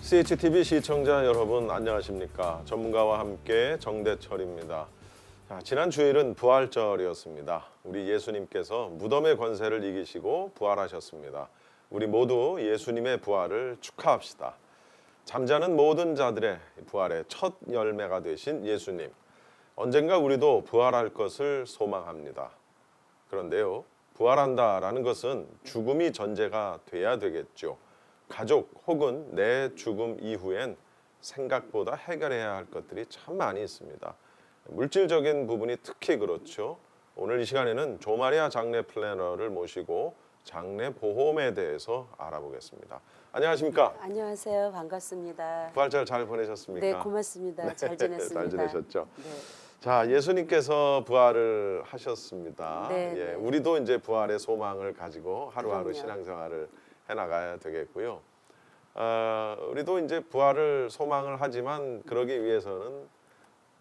CHTV 시청자 여러분 안녕하십니까? 전문가와 함께 정대철입니다. 지난 주일은 부활절이었습니다. 우리 예수님께서 무덤의 권세를 이기시고 부활하셨습니다. 우리 모두 예수님의 부활을 축하합시다. 잠자는 모든 자들의 부활의 첫 열매가 되신 예수님. 언젠가 우리도 부활할 것을 소망합니다. 그런데요, 부활한다라는 것은 죽음이 전제가 돼야 되겠죠. 가족 혹은 내 죽음 이후엔 생각보다 해결해야 할 것들이 참 많이 있습니다. 물질적인 부분이 특히 그렇죠. 오늘 이 시간에는 조마리아 장례 플래너를 모시고 장례 보험에 대해서 알아보겠습니다. 안녕하십니까? 안녕하세요. 반갑습니다. 부활절 잘 보내셨습니까? 네, 고맙습니다. 잘 지냈습니다. 잘 지내셨죠? 네. 자, 예수님께서 부활을 하셨습니다. 네, 예, 네. 우리도 이제 부활의 소망을 가지고 하루하루 그럼요. 신앙생활을 해나가야 되겠고요. 우리도 이제 부활을 소망을 하지만 그러기 위해서는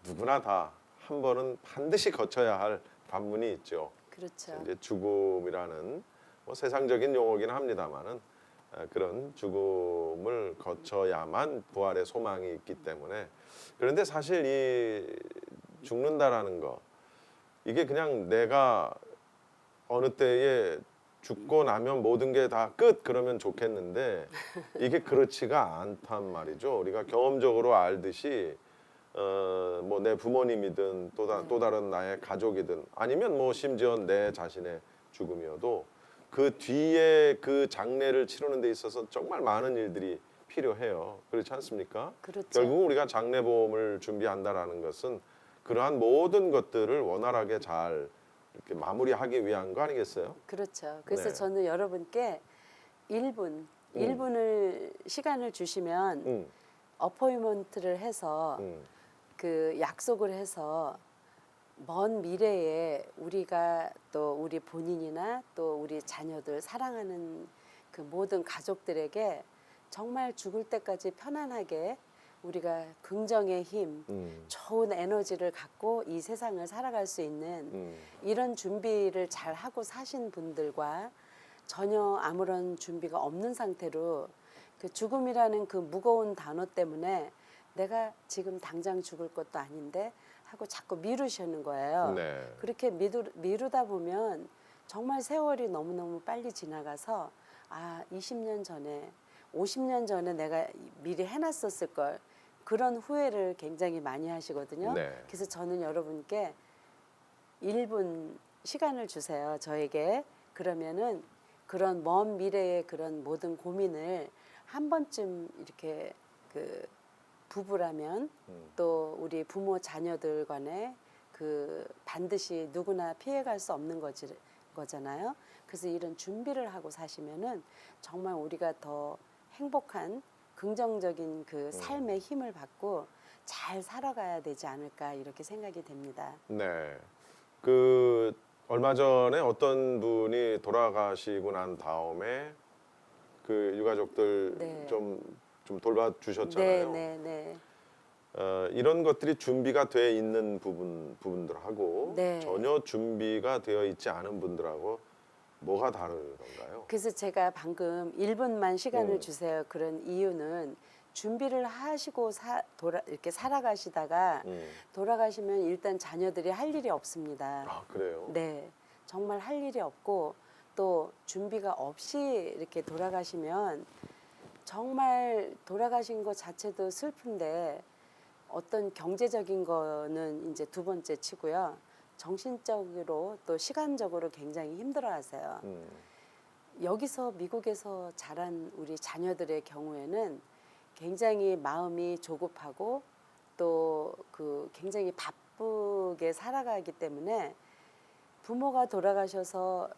누구나 다 한 번은 반드시 거쳐야 할 관문이 있죠. 그렇죠. 이제 죽음이라는 뭐 세상적인 용어긴 합니다만은 그런 죽음을 거쳐야만 부활의 소망이 있기 때문에. 그런데 사실 이 죽는다라는 거, 이게 그냥 내가 어느 때에 죽고 나면 모든 게 다 끝 그러면 좋겠는데 이게 그렇지가 않단 말이죠. 우리가 경험적으로 알듯이 뭐 내 부모님이든 또 다른 나의 가족이든 아니면 뭐 심지어 내 자신의 죽음이어도 그 뒤에 그 장례를 치르는 데 있어서 정말 많은 일들이 필요해요. 그렇지 않습니까? 그렇죠. 결국 우리가 장례보험을 준비한다라는 것은 그러한 모든 것들을 원활하게 잘 이렇게 마무리하기 위한 거 아니겠어요? 그렇죠. 그래서 네. 저는 여러분께 1분을 시간을 주시면 어포인먼트를 해서 그 약속을 해서 먼 미래에 우리가 또 우리 본인이나 또 우리 자녀들 사랑하는 그 모든 가족들에게 정말 죽을 때까지 편안하게 우리가 긍정의 힘, 좋은 에너지를 갖고 이 세상을 살아갈 수 있는 이런 준비를 잘 하고 사신 분들과 전혀 아무런 준비가 없는 상태로 그 죽음이라는 그 무거운 단어 때문에 내가 지금 당장 죽을 것도 아닌데 하고 자꾸 미루시는 거예요. 네. 그렇게 미루다 보면 정말 세월이 너무너무 빨리 지나가서 20년 전에 50년 전에 내가 미리 해놨었을 걸, 그런 후회를 굉장히 많이 하시거든요. 네. 그래서 저는 여러분께 1분 시간을 주세요, 저에게. 그러면은 그런 먼 미래의 그런 모든 고민을 한 번쯤 이렇게 그 부부라면 또 우리 부모 자녀들 간에 그 반드시 누구나 피해갈 수 없는 거잖아요. 그래서 이런 준비를 하고 사시면은 정말 우리가 더 행복한 긍정적인 그 삶의 힘을 받고 잘 살아가야 되지 않을까 이렇게 생각이 됩니다. 네. 그 얼마 전에 어떤 분이 돌아가시고 난 다음에 그 유가족들 네. 좀 돌봐주셨잖아요. 네. 이런 것들이 준비가 돼 있는 부분들하고 네. 전혀 준비가 되어 있지 않은 분들하고 뭐가 다른가요? 그래서 제가 방금 1분만 시간을 음. 주세요. 그런 이유는 준비를 하시고 이렇게 살아가시다가 돌아가시면 일단 자녀들이 할 일이 없습니다. 아, 그래요? 네, 정말 할 일이 없고 또 준비가 없이 이렇게 돌아가시면 정말 돌아가신 것 자체도 슬픈데 어떤 경제적인 거는 이제 두 번째 치고요. 정신적으로 또 시간적으로 굉장히 힘들어하세요. 여기서 미국에서 자란 우리 자녀들의 경우에는 굉장히 마음이 조급하고 또 그 굉장히 바쁘게 살아가기 때문에 부모가 돌아가셔서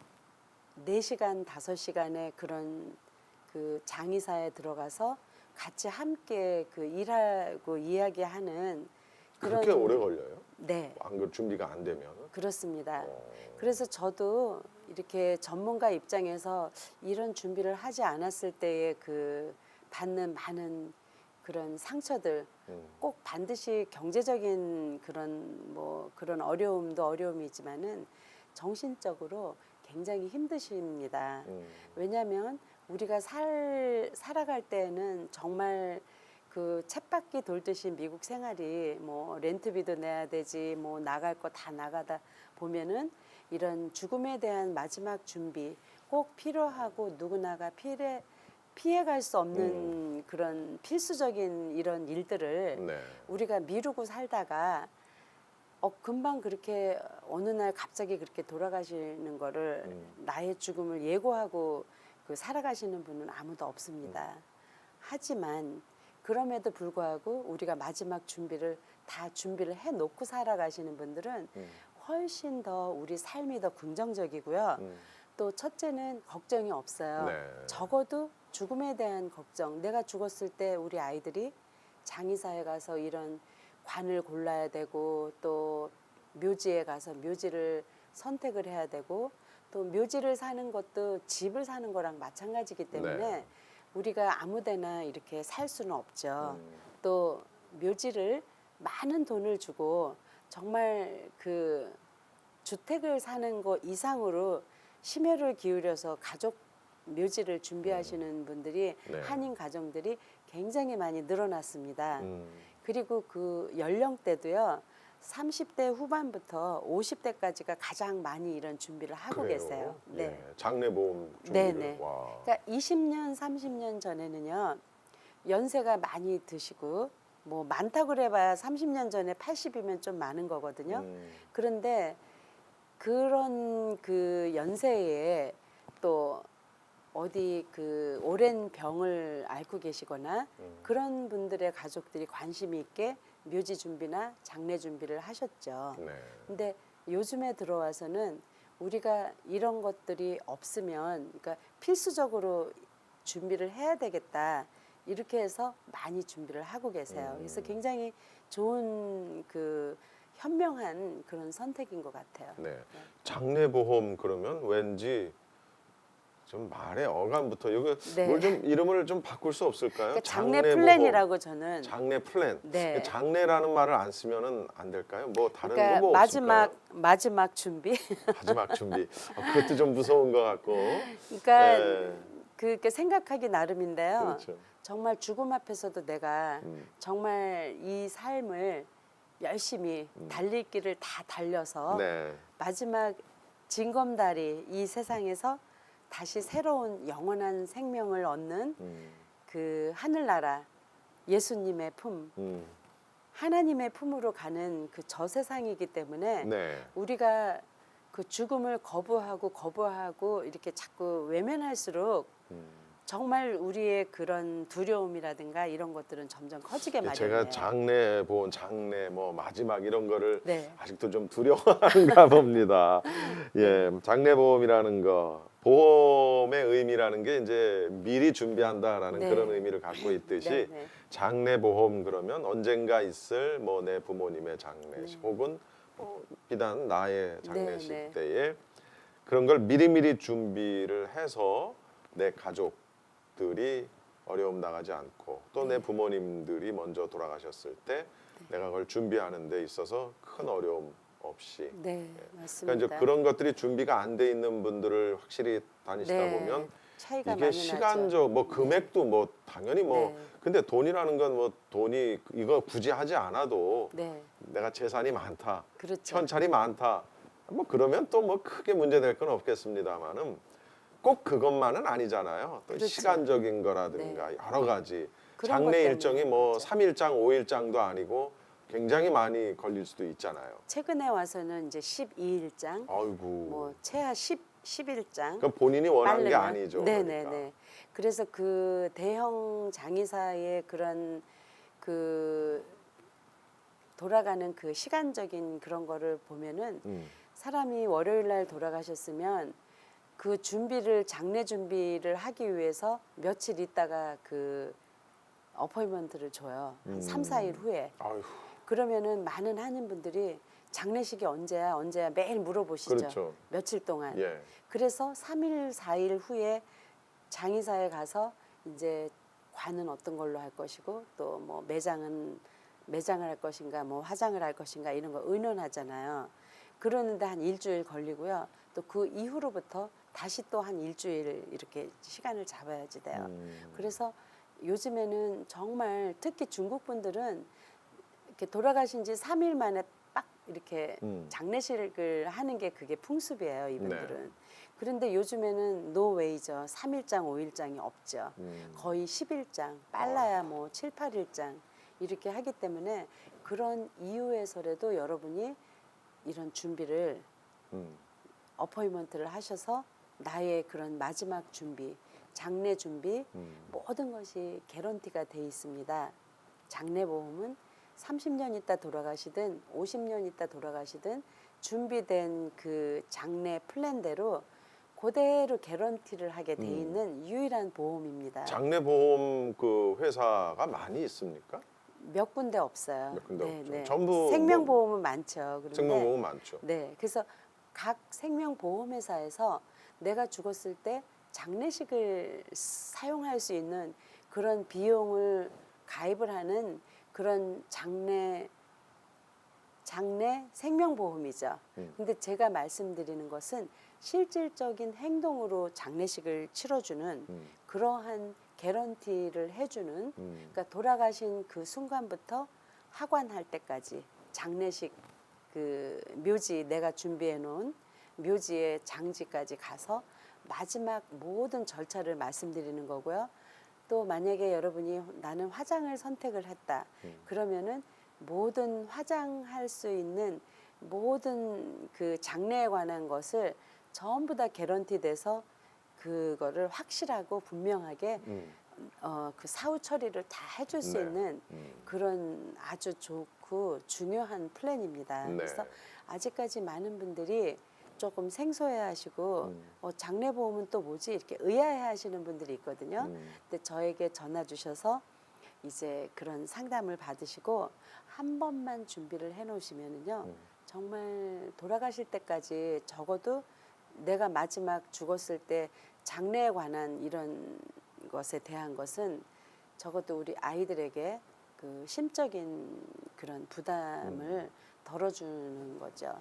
4시간, 5시간의 그런 그 장의사에 들어가서 같이 함께 그 일하고 이야기하는 그런. 그렇게 오래 걸려요? 네. 안 그 준비가 안 되면? 그렇습니다. 그래서 저도 이렇게 전문가 입장에서 이런 준비를 하지 않았을 때의 그 받는 많은 그런 상처들, 꼭 반드시 경제적인 그런 어려움도 어려움이지만은 정신적으로 굉장히 힘드십니다. 왜냐하면 우리가 살아갈 때는 정말 그 쳇바퀴 돌듯이 미국 생활이 뭐 렌트비도 내야 되지 뭐 나갈 거 다 나가다 보면은 이런 죽음에 대한 마지막 준비 꼭 필요하고 누구나가 피해갈 수 없는 그런 필수적인 이런 일들을 네. 우리가 미루고 살다가 금방 그렇게 어느 날 갑자기 그렇게 돌아가시는 거를 나의 죽음을 예고하고 그 살아가시는 분은 아무도 없습니다. 하지만 그럼에도 불구하고 우리가 마지막 준비를 해놓고 살아가시는 분들은 훨씬 더 우리 삶이 더 긍정적이고요. 또 첫째는 걱정이 없어요. 네. 적어도 죽음에 대한 걱정. 내가 죽었을 때 우리 아이들이 장의사에 가서 이런 관을 골라야 되고 또 묘지에 가서 묘지를 선택을 해야 되고 또 묘지를 사는 것도 집을 사는 거랑 마찬가지이기 때문에 네. 우리가 아무데나 이렇게 살 수는 없죠. 또 묘지를 많은 돈을 주고 정말 그 주택을 사는 거 이상으로 심혈을 기울여서 가족 묘지를 준비하시는 분들이 네. 한인 가정들이 굉장히 많이 늘어났습니다. 그리고 그 연령대도요. 30대 후반부터 50대까지가 가장 많이 이런 준비를 하고 그래요? 계세요. 네. 예, 장례보험 준비를. 네네. 와. 그러니까 20년, 30년 전에는요. 연세가 많이 드시고 뭐 많다고 그래봐야 30년 전에 80이면 좀 많은 거거든요. 그런데 그런 그 연세에 또 어디 그 오랜 병을 앓고 계시거나 그런 분들의 가족들이 관심이 있게 묘지 준비나 장례 준비를 하셨죠. 네. 근데 요즘에 들어와서는 우리가 이런 것들이 없으면 그러니까 필수적으로 준비를 해야 되겠다. 이렇게 해서 많이 준비를 하고 계세요. 그래서 굉장히 좋은 그 현명한 그런 선택인 것 같아요. 네. 장례보험 그러면 왠지 좀 말의 어감부터 이거 네. 뭘 좀 이름을 좀 바꿀 수 없을까요? 그러니까 장례 장례보험. 플랜이라고 저는 장례 플랜. 네. 장례라는 말을 안 쓰면은 안 될까요? 뭐 다른 그러니까 거뭐 마지막 준비. 마지막 준비. 그것도 좀 무서운 것 같고. 그러니까 네. 그렇게 생각하기 나름인데요. 그렇죠. 정말 죽음 앞에서도 내가 정말 이 삶을 열심히 달릴 길을 다 달려서 네. 마지막 징검다리 이 세상에서 다시 새로운 영원한 생명을 얻는 그 하늘나라 예수님의 품, 하나님의 품으로 가는 그 저 세상이기 때문에 네. 우리가 그 죽음을 거부하고 이렇게 자꾸 외면할수록 정말 우리의 그런 두려움이라든가 이런 것들은 점점 커지게 마련이에요. 제가 장례보험, 장례 뭐 마지막 이런 거를 네. 아직도 좀 두려워하는가 봅니다. 예, 장례보험이라는 거 보험의 의미라는 게 이제 미리 준비한다라는 네. 그런 의미를 갖고 있듯이 네, 네. 장례보험 그러면 언젠가 있을 뭐 내 부모님의 장례식 혹은 비단 나의 장례식 네, 네. 때에 그런 걸 미리미리 준비를 해서 내 가족들이 어려움 나가지 않고 또 내 부모님들이 먼저 돌아가셨을 때 내가 그걸 준비하는 데 있어서 큰 어려움 없이 네, 그러니까 맞습니다. 이제 그런 것들이 준비가 안 돼 있는 분들을 확실히 다니시다 네, 보면 차이가 이게 많이 시간적 뭐 금액도 뭐 당연히 뭐 네. 근데 돈이라는 건 뭐 돈이 이거 굳이 하지 않아도 네, 내가 재산이 많다, 그렇죠. 현찰이 많다, 뭐 그러면 또 뭐 크게 문제될 건 없겠습니다만은 꼭 그것만은 아니잖아요. 또 그렇죠. 시간적인 거라든가 여러 가지 그런 것 장례 때문에 일정이 뭐 그렇죠. 3일장, 5일장도 아니고 굉장히 많이 걸릴 수도 있잖아요. 최근에 와서는 이제 12일장, 아이고. 뭐 최하 11일장. 그건 본인이 원한 게 아니죠. 네네네. 그러니까. 그래서 그 대형 장의사의 그런 그 돌아가는 그 시간적인 그런 거를 보면은 사람이 월요일 날 돌아가셨으면 그 준비를 장례 준비를 하기 위해서 며칠 있다가 그 어포인먼트를 줘요. 한 3, 4일 후에. 아유, 그러면은 많은 한인분들이 장례식이 언제야 매일 물어보시죠. 그렇죠. 며칠 동안. 예. 그래서 3일, 4일 후에 장의사에 가서 이제 관은 어떤 걸로 할 것이고 또 뭐 매장을 할 것인가 뭐 화장을 할 것인가 이런 거 의논하잖아요. 그러는데 한 일주일 걸리고요. 또 그 이후로부터 다시 또 한 일주일 이렇게 시간을 잡아야지 돼요. 그래서 요즘에는 정말 특히 중국 분들은 이렇게 돌아가신 지 3일 만에 빡 이렇게 장례식을 하는 게 그게 풍습이에요, 이분들은. 네. 그런데 요즘에는 노웨이죠. 3일장, 5일장이 없죠. 거의 10일장, 빨라야 뭐 7, 8일장 이렇게 하기 때문에 그런 이유에서라도 여러분이 이런 준비를 어포인먼트를 하셔서 나의 그런 마지막 준비, 장례 준비 모든 것이 개런티가 돼 있습니다. 장례보험은 30년 있다 돌아가시든 50년 있다 돌아가시든 준비된 그 장례 플랜대로 그대로 개런티를 하게 돼 있는 유일한 보험입니다. 장례보험 그 회사가 많이 있습니까? 몇 군데 없어요. 몇 군데 없죠. 전부 생명보험은 많죠. 그런데 생명보험 많죠. 네, 그래서 각 생명보험회사에서 내가 죽었을 때 장례식을 사용할 수 있는 그런 비용을 가입을 하는 그런 장례 생명보험이죠. 근데 제가 말씀드리는 것은 실질적인 행동으로 장례식을 치러주는 그러한 개런티를 해주는 그러니까 돌아가신 그 순간부터 하관할 때까지 장례식 그 묘지 내가 준비해 놓은 묘지의 장지까지 가서 마지막 모든 절차를 말씀드리는 거고요. 또 만약에 여러분이 나는 화장을 선택을 했다. 그러면은 모든 화장할 수 있는 모든 그 장례에 관한 것을 전부 다 개런티 돼서 그거를 확실하고 분명하게 그 사후 처리를 다 해줄 수 네. 있는 그런 아주 좋고 중요한 플랜입니다. 네. 그래서 아직까지 많은 분들이 조금 생소해하시고 장례보험은 또 뭐지 이렇게 의아해하시는 분들이 있거든요. 근데 저에게 전화 주셔서 이제 그런 상담을 받으시고 한 번만 준비를 해놓으시면은요 정말 돌아가실 때까지 적어도 내가 마지막 죽었을 때 장래에 관한 이런 것에 대한 것은 적어도 우리 아이들에게 그 심적인 그런 부담을 덜어주는 거죠.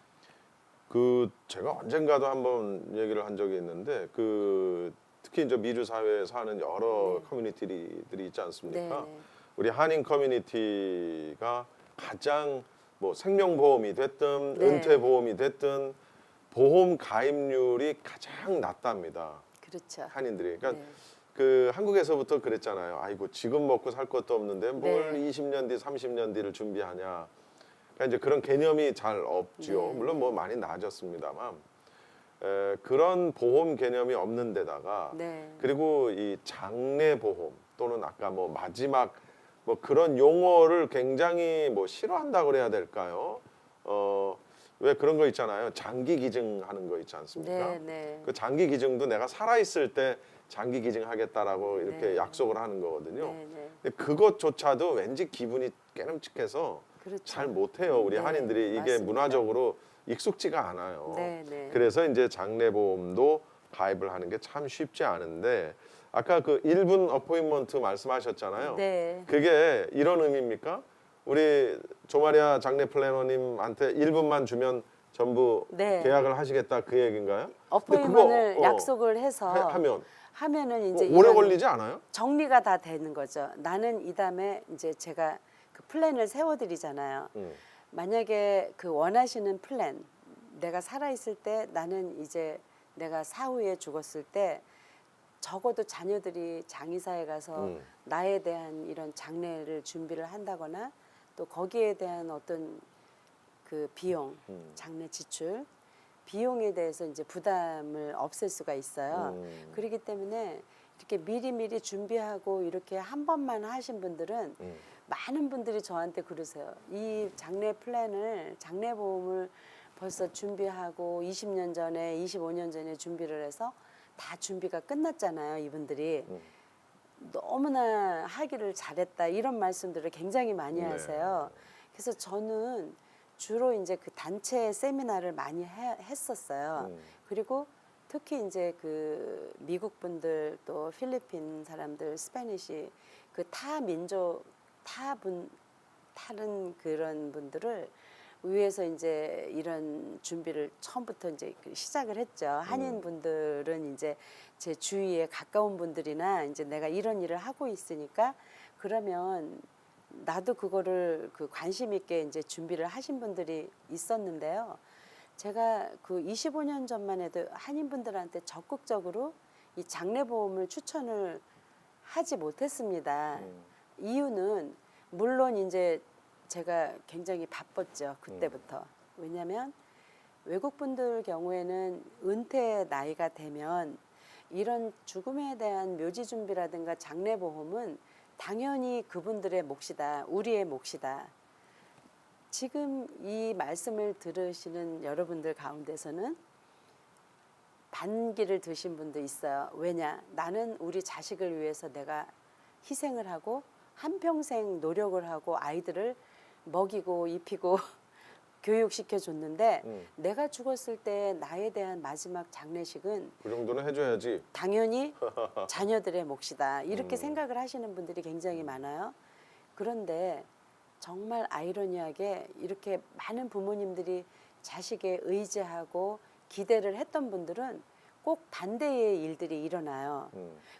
그 제가 언젠가도 한번 얘기를 한 적이 있는데 그 특히 이제 미주 사회에 사는 여러 커뮤니티들이 있지 않습니까? 네. 우리 한인 커뮤니티가 가장 뭐 생명보험이 됐든 네. 은퇴보험이 됐든 보험 가입률이 가장 낮답니다. 그렇죠. 한인들이. 그러니까 네. 그 한국에서부터 그랬잖아요. 아이고 지금 먹고 살 것도 없는데 뭘 네. 20년 뒤, 30년 뒤를 준비하냐. 그러니까 이제 그런 개념이 잘 없지요. 네. 물론 뭐 많이 나아졌습니다만 그런 보험 개념이 없는 데다가 네. 그리고 이 장례 보험 또는 아까 뭐 마지막 뭐 그런 용어를 굉장히 뭐 싫어한다고 그래야 될까요? 왜 그런 거 있잖아요. 장기 기증하는 거 있지 않습니까? 네, 네. 그 장기 기증도 내가 살아 있을 때 장기 기증하겠다라고 이렇게 네. 약속을 하는 거거든요. 네, 네. 근데 그것조차도 왠지 기분이 깨름칙해서 그렇죠. 잘 못해요. 우리 네, 한인들이 이게 맞습니다. 문화적으로 익숙지가 않아요. 네, 네. 그래서 이제 장례보험도 가입을 하는 게 참 쉽지 않은데 아까 그 1분 어포인먼트 말씀하셨잖아요. 네. 그게 이런 의미입니까? 우리 조마리아 장례 플래너님한테 1분만 주면 전부 네. 계약을 하시겠다 그 얘기인가요? 어포인먼트를 그거, 약속을 해서 하면은 이제 오래 이런 걸리지 않아요? 정리가 다 되는 거죠. 나는 이 다음에 이제 제가 그 플랜을 세워드리잖아요. 만약에 그 원하시는 플랜, 내가 살아 있을 때 나는 이제 내가 사후에 죽었을 때 적어도 자녀들이 장의사에 가서 나에 대한 이런 장례를 준비를 한다거나 또 거기에 대한 어떤 그 비용, 장례 지출, 비용에 대해서 이제 부담을 없앨 수가 있어요. 그렇기 때문에 이렇게 미리미리 준비하고 이렇게 한 번만 하신 분들은 많은 분들이 저한테 그러세요. 이 장례 플랜을, 장례 보험을 벌써 준비하고 20년 전에, 25년 전에 준비를 해서 다 준비가 끝났잖아요, 이분들이. 너무나 하기를 잘했다 이런 말씀들을 굉장히 많이 하세요. 그래서 저는 주로 이제 그 단체 세미나를 많이 했었어요. 그리고 특히 이제 그 미국 분들 또 필리핀 사람들 스페니시 그 타 민족 다른 그런 분들을 위해서 이제 이런 준비를 처음부터 이제 시작을 했죠. 한인 분들은 이제 제 주위에 가까운 분들이나 이제 내가 이런 일을 하고 있으니까 그러면 나도 그거를 그 관심 있게 이제 준비를 하신 분들이 있었는데요. 제가 그 25년 전만 해도 한인분들한테 적극적으로 이 장례보험을 추천을 하지 못했습니다. 이유는 물론 이제 제가 굉장히 바빴죠. 그때부터. 왜냐하면 외국분들 경우에는 은퇴 나이가 되면 이런 죽음에 대한 묘지 준비라든가 장례보험은 당연히 그분들의 몫이다. 우리의 몫이다. 지금 이 말씀을 들으시는 여러분들 가운데서는 반기를 드신 분도 있어요. 왜냐? 나는 우리 자식을 위해서 내가 희생을 하고 한평생 노력을 하고 아이들을 먹이고 입히고 교육시켜 줬는데 내가 죽었을 때 나에 대한 마지막 장례식은 그 정도는 해줘야지. 당연히 자녀들의 몫이다. 이렇게 생각을 하시는 분들이 굉장히 많아요. 그런데 정말 아이러니하게 이렇게 많은 부모님들이 자식에 의지하고 기대를 했던 분들은 꼭 반대의 일들이 일어나요.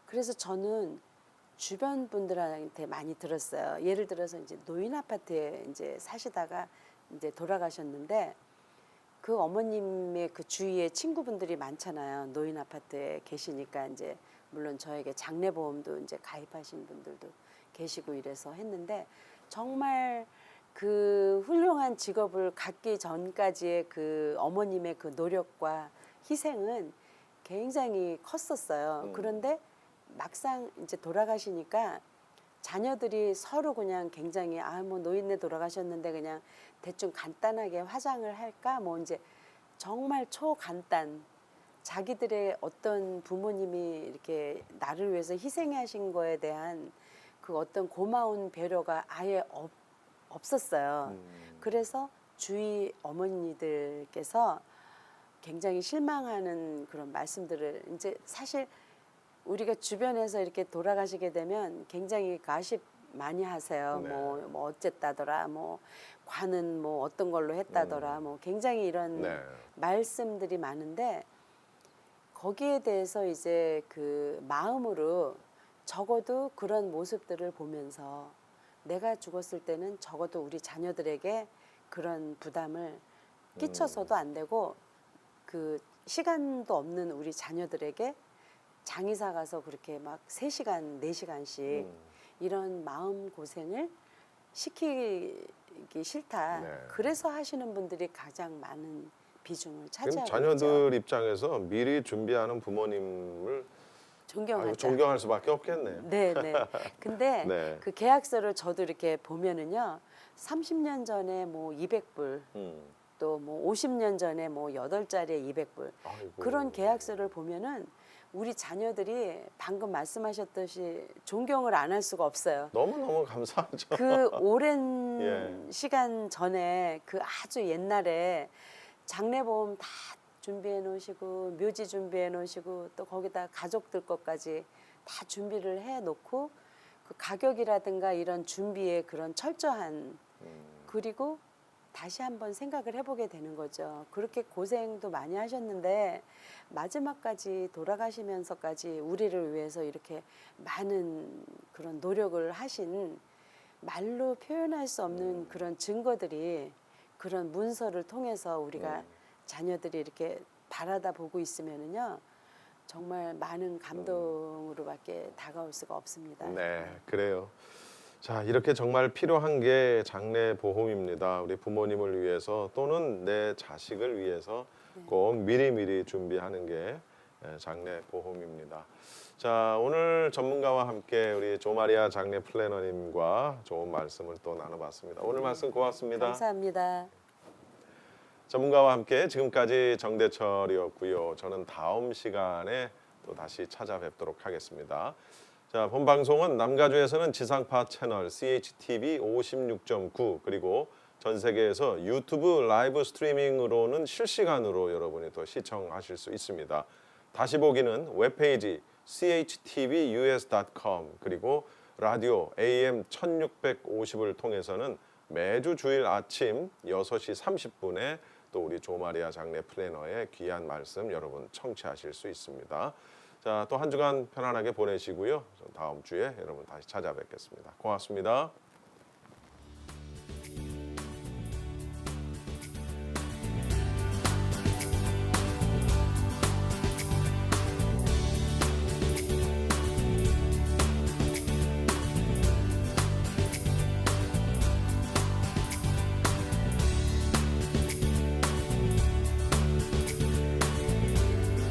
그래서 저는 주변 분들한테 많이 들었어요. 예를 들어서 이제 노인 아파트에 이제 사시다가 이제 돌아가셨는데 그 어머님의 그 주위에 친구분들이 많잖아요. 노인 아파트에 계시니까 이제 물론 저에게 장례보험도 이제 가입하신 분들도 계시고 이래서 했는데 정말 그 훌륭한 직업을 갖기 전까지의 그 어머님의 그 노력과 희생은 굉장히 컸었어요. 그런데 막상 이제 돌아가시니까 자녀들이 서로 그냥 굉장히 뭐 노인네 돌아가셨는데 그냥 대충 간단하게 화장을 할까 뭐 이제 정말 초간단 자기들의 어떤 부모님이 이렇게 나를 위해서 희생하신 거에 대한 그 어떤 고마운 배려가 아예 없었어요. 그래서 주위 어머니들께서 굉장히 실망하는 그런 말씀들을 이제 사실 우리가 주변에서 이렇게 돌아가시게 되면 굉장히 가십 많이 하세요. 네. 뭐 어쨌다더라, 뭐 관은 뭐 어떤 걸로 했다더라, 뭐 굉장히 이런 네. 말씀들이 많은데 거기에 대해서 이제 그 마음으로 적어도 그런 모습들을 보면서 내가 죽었을 때는 적어도 우리 자녀들에게 그런 부담을 끼쳐서도 안 되고 그 시간도 없는 우리 자녀들에게 장의사 가서 그렇게 막 3시간, 4시간씩 이런 마음 고생을 시키기 싫다. 네. 그래서 하시는 분들이 가장 많은 비중을 지금 차지하고 자녀들 있죠. 입장에서 미리 준비하는 부모님을 존경하죠. 존경할 수밖에 없겠네요. 네, 네. 근데 네. 그 계약서를 저도 이렇게 보면은요. 30년 전에 뭐 200불, 또 뭐 50년 전에 뭐 8자리에 200불. 아이고. 그런 계약서를 보면은 우리 자녀들이 방금 말씀하셨듯이 존경을 안 할 수가 없어요. 너무너무 감사하죠. 그 오랜 예. 시간 전에 그 아주 옛날에 장례보험 다 준비해 놓으시고 묘지 준비해 놓으시고 또 거기다 가족들 것까지 다 준비를 해 놓고 그 가격이라든가 이런 준비에 그런 철저한 그리고 다시 한번 생각을 해보게 되는 거죠. 그렇게 고생도 많이 하셨는데 마지막까지 돌아가시면서까지 우리를 위해서 이렇게 많은 그런 노력을 하신 말로 표현할 수 없는 그런 증거들이 그런 문서를 통해서 우리가 자녀들이 이렇게 바라다 보고 있으면은요 정말 많은 감동으로밖에 다가올 수가 없습니다. 네, 그래요. 자, 이렇게 정말 필요한 게 장례 보험입니다. 우리 부모님을 위해서 또는 내 자식을 위해서 꼭 미리미리 준비하는 게 장례 보험입니다. 자, 오늘 전문가와 함께 우리 조마리아 장례 플래너님과 좋은 말씀을 또 나눠봤습니다. 오늘 말씀 고맙습니다. 감사합니다. 전문가와 함께 지금까지 정대철이었고요. 저는 다음 시간에 또 다시 찾아뵙도록 하겠습니다. 자, 본 방송은 남가주에서는 지상파 채널 CHTV 56.9 그리고 전 세계에서 유튜브 라이브 스트리밍으로는 실시간으로 여러분이 또 시청하실 수 있습니다. 다시 보기는 웹페이지 chtvus.com 그리고 라디오 AM 1650을 통해서는 매주 주일 아침 6시 30분에 또 우리 조마리아 장례 플래너의 귀한 말씀 여러분 청취하실 수 있습니다. 자, 자, 또 한 주간 편안하게 보내시고요. 다음 주에 여러분 다시 찾아뵙겠습니다. 고맙습니다.